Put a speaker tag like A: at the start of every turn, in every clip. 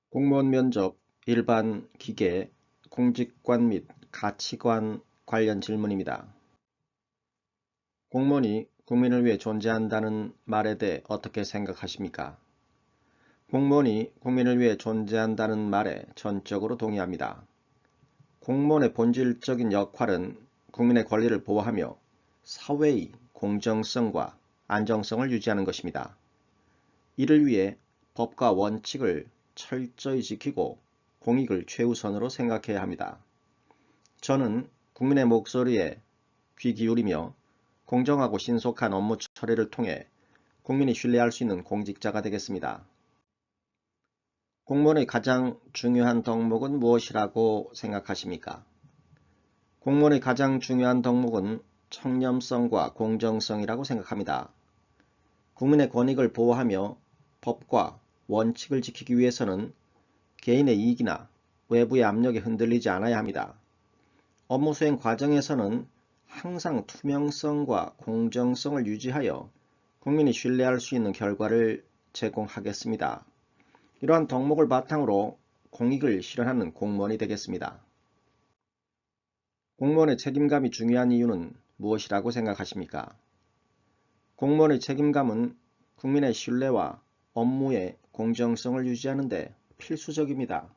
A: 공무원 면접, 일반 기계, 공직관 및 가치관 관련 질문입니다. 공무원이 국민을 위해 존재한다는 말에 대해 어떻게 생각하십니까? 공무원이 국민을 위해 존재한다는 말에 전적으로 동의합니다. 공무원의 본질적인 역할은 국민의 권리를 보호하며 사회의 공정성과 안정성을 유지하는 것입니다. 이를 위해 법과 원칙을 철저히 지키고 공익을 최우선으로 생각해야 합니다. 저는 국민의 목소리에 귀 기울이며 공정하고 신속한 업무 처리를 통해 국민이 신뢰할 수 있는 공직자가 되겠습니다. 공무원의 가장 중요한 덕목은 무엇이라고 생각하십니까? 공무원의 가장 중요한 덕목은 청렴성과 공정성이라고 생각합니다. 국민의 권익을 보호하며 법과 원칙을 지키기 위해서는 개인의 이익이나 외부의 압력에 흔들리지 않아야 합니다. 업무 수행 과정에서는 항상 투명성과 공정성을 유지하여 국민이 신뢰할 수 있는 결과를 제공하겠습니다. 이러한 덕목을 바탕으로 공익을 실현하는 공무원이 되겠습니다. 공무원의 책임감이 중요한 이유는 무엇이라고 생각하십니까? 공무원의 책임감은 국민의 신뢰와 업무의 공정성을 유지하는 데 필수적입니다.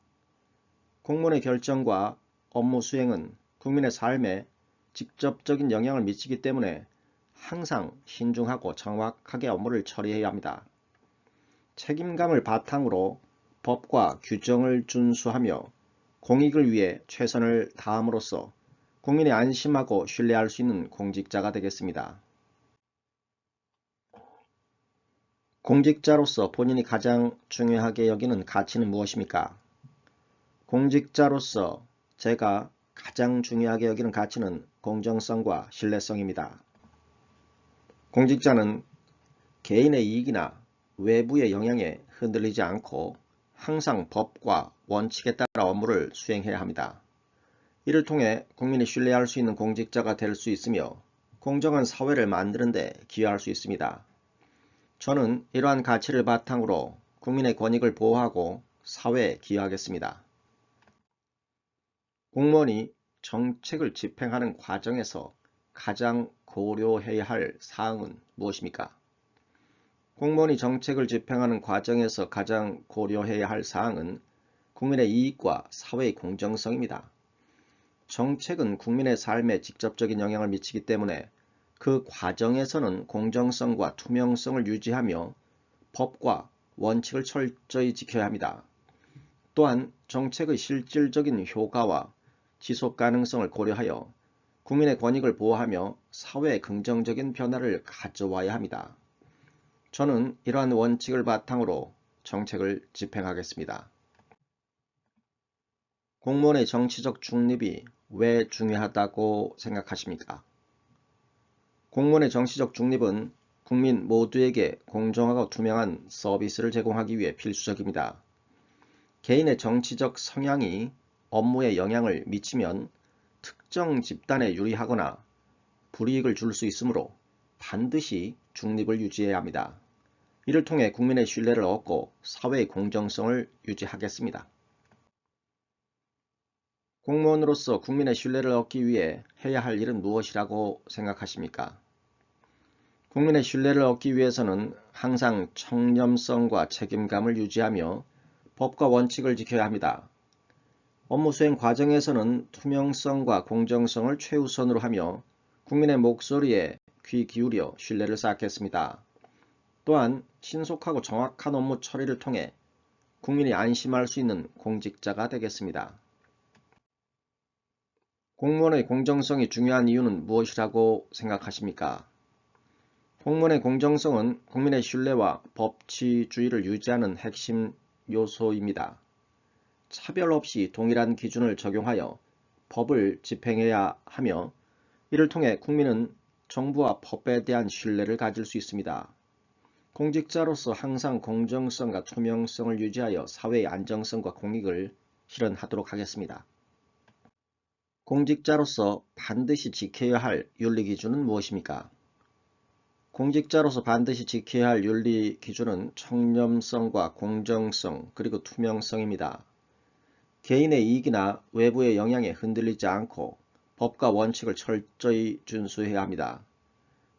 A: 공무원의 결정과 업무 수행은 국민의 삶에 직접적인 영향을 미치기 때문에 항상 신중하고 정확하게 업무를 처리해야 합니다. 책임감을 바탕으로 법과 규정을 준수하며 공익을 위해 최선을 다함으로써 국민이 안심하고 신뢰할 수 있는 공직자가 되겠습니다. 공직자로서 본인이 가장 중요하게 여기는 가치는 무엇입니까? 공직자로서 제가 가장 중요하게 여기는 가치는 공정성과 신뢰성입니다. 공직자는 개인의 이익이나 외부의 영향에 흔들리지 않고 항상 법과 원칙에 따라 업무를 수행해야 합니다. 이를 통해 국민이 신뢰할 수 있는 공직자가 될 수 있으며 공정한 사회를 만드는 데 기여할 수 있습니다. 저는 이러한 가치를 바탕으로 국민의 권익을 보호하고 사회에 기여하겠습니다. 공무원이 정책을 집행하는 과정에서 가장 고려해야 할 사항은 무엇입니까? 공무원이 정책을 집행하는 과정에서 가장 고려해야 할 사항은 국민의 이익과 사회의 공정성입니다. 정책은 국민의 삶에 직접적인 영향을 미치기 때문에 그 과정에서는 공정성과 투명성을 유지하며 법과 원칙을 철저히 지켜야 합니다. 또한 정책의 실질적인 효과와 지속 가능성을 고려하여 국민의 권익을 보호하며 사회에 긍정적인 변화를 가져와야 합니다. 저는 이러한 원칙을 바탕으로 정책을 집행하겠습니다. 공무원의 정치적 중립이 왜 중요하다고 생각하십니까? 공무원의 정치적 중립은 국민 모두에게 공정하고 투명한 서비스를 제공하기 위해 필수적입니다. 개인의 정치적 성향이 업무에 영향을 미치면 특정 집단에 유리하거나 불이익을 줄 수 있으므로 반드시 중립을 유지해야 합니다. 이를 통해 국민의 신뢰를 얻고 사회의 공정성을 유지하겠습니다. 공무원으로서 국민의 신뢰를 얻기 위해 해야 할 일은 무엇이라고 생각하십니까? 국민의 신뢰를 얻기 위해서는 항상 청렴성과 책임감을 유지하며 법과 원칙을 지켜야 합니다. 업무 수행 과정에서는 투명성과 공정성을 최우선으로 하며 국민의 목소리에 귀 기울여 신뢰를 쌓겠습니다. 또한 신속하고 정확한 업무 처리를 통해 국민이 안심할 수 있는 공직자가 되겠습니다. 공무원의 공정성이 중요한 이유는 무엇이라고 생각하십니까? 공무원의 공정성은 국민의 신뢰와 법치주의를 유지하는 핵심 요소입니다. 차별 없이 동일한 기준을 적용하여 법을 집행해야 하며 이를 통해 국민은 정부와 법에 대한 신뢰를 가질 수 있습니다. 공직자로서 항상 공정성과 투명성을 유지하여 사회의 안정성과 공익을 실현하도록 하겠습니다. 공직자로서 반드시 지켜야 할 윤리 기준은 무엇입니까? 공직자로서 반드시 지켜야 할 윤리 기준은 청렴성과 공정성 그리고 투명성입니다. 개인의 이익이나 외부의 영향에 흔들리지 않고 법과 원칙을 철저히 준수해야 합니다.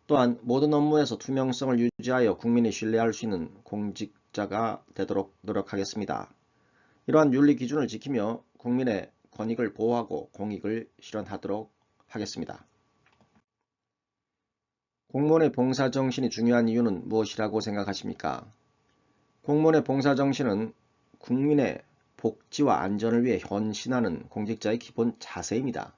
A: 또한 모든 업무에서 투명성을 유지하여 국민이 신뢰할 수 있는 공직자가 되도록 노력하겠습니다. 이러한 윤리 기준을 지키며 국민의 권익을 보호하고 공익을 실현하도록 하겠습니다. 공무원의 봉사정신이 중요한 이유는 무엇이라고 생각하십니까? 공무원의 봉사정신은 국민의 복지와 안전을 위해 헌신하는 공직자의 기본 자세입니다.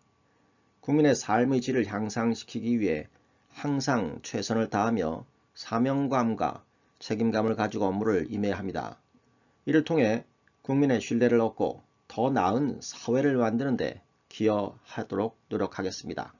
A: 국민의 삶의 질을 향상시키기 위해 항상 최선을 다하며 사명감과 책임감을 가지고 업무를 임해야 합니다. 이를 통해 국민의 신뢰를 얻고 더 나은 사회를 만드는 데 기여하도록 노력하겠습니다.